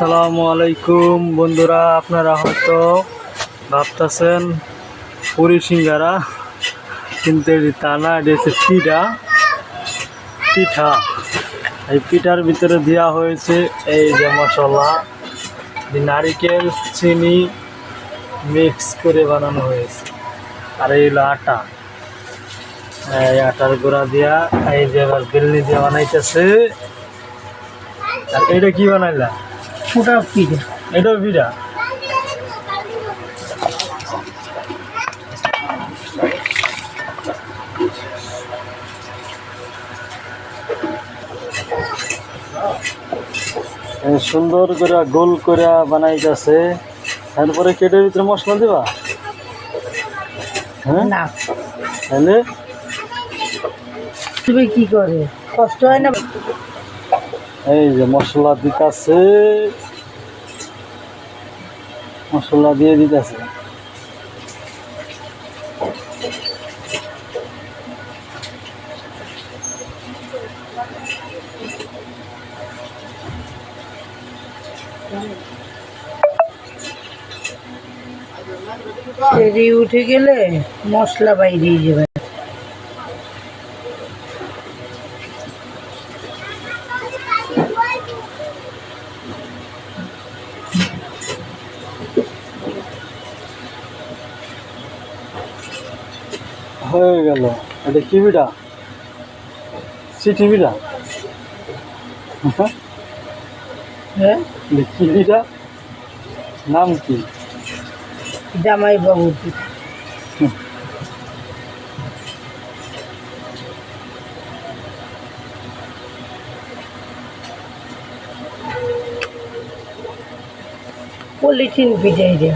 আসসালামু আলাইকুম বন্ধুরা, আপনারা হয়তো ভাবতেছেন পুরি সিঙ্গারা, কিন্তু এটি তা না, এটি হচ্ছে পিঠা। এই পিঠার ভিতরে দেওয়া হয়েছে এই যে মশলা, নারিকেল চিনি মিক্স করে বানানো হয়েছে। আর এই হলো আটা, এই আটার গুঁড়া দিয়া এই যে আবার বেলনি দিয়ে বানাইতেছে। আর এটা কি বানাইলা? ওটা পিঠা। এটাও পিঠা। সুন্দর করে গোল করে বানাইতেছে। তারপরে কেটের ভিতরে মশলা দিবা? হ্যাঁ, না তাহলে তুমি কি করে কষ্ট হয় না? এই যে মশলা দিতেছে, মশলা দিয়ে দিতেছে। তেরি উঠে গেলে মশলা বাইরে যাবে। হয়ে গেল। এটা কি পিঠা? চিঠি পিঠা? হ্যাঁ, এটা কি পিঠা? নাম কি? জামাই বাবুর পিঠা। পলিথিন পিঠা এটা।